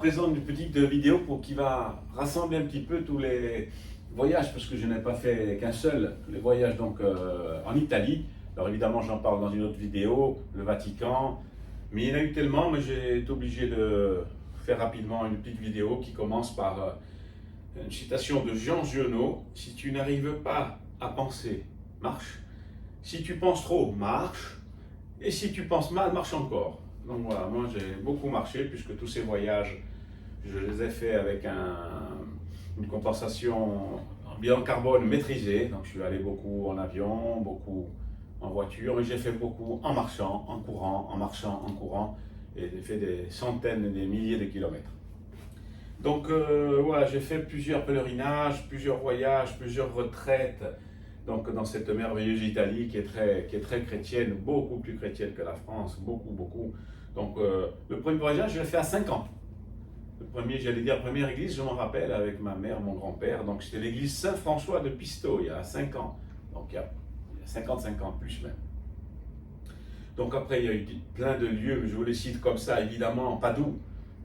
présente une petite vidéo qui va rassembler un petit peu tous les voyages, parce que je n'ai pas fait qu'un seul, les voyages donc en Italie. Alors évidemment, j'en parle dans une autre vidéo, le Vatican, mais il y en a eu tellement, mais j'ai été obligé de faire rapidement une petite vidéo qui commence par une citation de Jean Giono: si tu n'arrives pas à penser, marche. Si tu penses trop, marche. Et si tu penses mal, marche encore. Donc voilà, moi j'ai beaucoup marché puisque tous ces voyages, je les ai faits avec une compensation en bilan carbone maîtrisé. Donc je suis allé beaucoup en avion, beaucoup en voiture, mais j'ai fait beaucoup en marchant, en courant, en marchant, en courant, et j'ai fait des centaines et des milliers de kilomètres. Donc voilà, j'ai fait plusieurs pèlerinages, plusieurs voyages, plusieurs retraites. Donc dans cette merveilleuse Italie qui est très chrétienne, beaucoup plus chrétienne que la France, beaucoup. Donc le premier voyage, je l'ai fait à 5 ans. Le premier, j'allais dire, première église, je m'en rappelle, avec ma mère, mon grand-père. Donc c'était l'église Saint-François de Pisto, il y a 5 ans. Donc il y a 55 ans, plus même. Donc après, il y a eu plein de lieux, mais je vous les cite comme ça, évidemment, Padoue.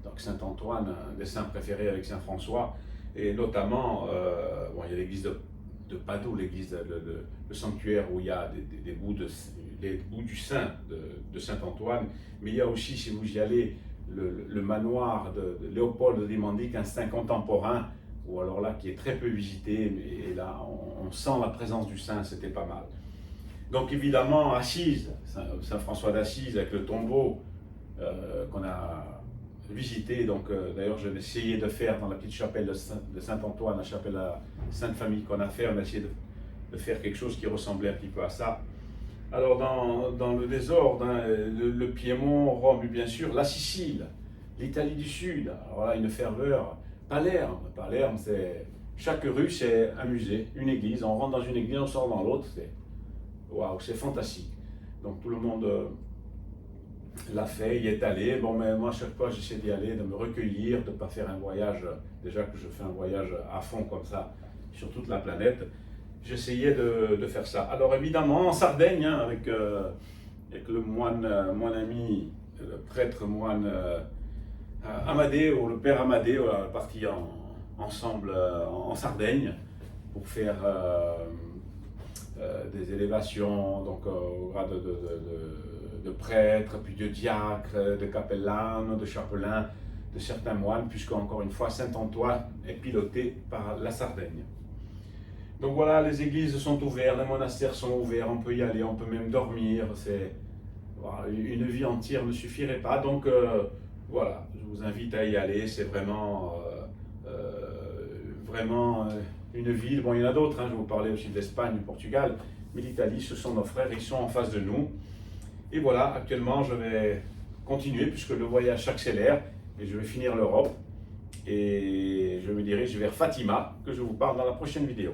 Donc Saint-Antoine, un des saints préférés avec Saint-François. Et notamment, bon, il y a l'église de Padoue, l'église, le sanctuaire où il y a des bouts du sein de Saint-Antoine, mais il y a aussi, si vous y allez, le manoir de Léopold de Mandic, un saint contemporain, ou alors là qui est très peu visité, et là on sent la présence du saint, c'était pas mal. Donc évidemment, Assise, Saint-François d'Assise avec le tombeau qu'on a visité. Donc d'ailleurs, je vais essayer de faire dans la petite chapelle de Saint-Antoine, la chapelle à Sainte-Famille qu'on a fait, on a essayé de faire quelque chose qui ressemblait un petit peu à ça. Alors dans le désordre, hein, le Piémont, Rome, bien sûr, la Sicile, l'Italie du Sud, alors là une ferveur, Palerme, c'est chaque rue c'est un musée, une église, on rentre dans une église, on sort dans l'autre, c'est waouh, c'est fantastique. Donc tout le monde l'a fait, y est allé. Bon, mais moi, à chaque fois, j'essaie d'y aller, de me recueillir, de ne pas faire un voyage, déjà que je fais un voyage à fond comme ça, sur toute la planète. J'essayais de faire ça. Alors évidemment, en Sardaigne, hein, avec le moine, mon ami, le prêtre moine Amadeo, le père Amadeo, on est parti ensemble en Sardaigne pour faire des élévations donc, au grade de prêtre, puis de diacre, de capellan, de chapelain, de certains moines, puisque encore une fois, Saint-Antoine est piloté par la Sardaigne. Donc voilà, les églises sont ouvertes, les monastères sont ouverts, on peut y aller, on peut même dormir. Voilà, une vie entière ne suffirait pas. Donc voilà, je vous invite à y aller. C'est vraiment une ville. Bon, il y en a d'autres, hein, je vais vous parler aussi de l'Espagne, du Portugal, mais l'Italie, ce sont nos frères, ils sont en face de nous. Et voilà, actuellement, je vais continuer puisque le voyage s'accélère et je vais finir l'Europe. Et je me dirige vers Fatima, que je vous parle dans la prochaine vidéo.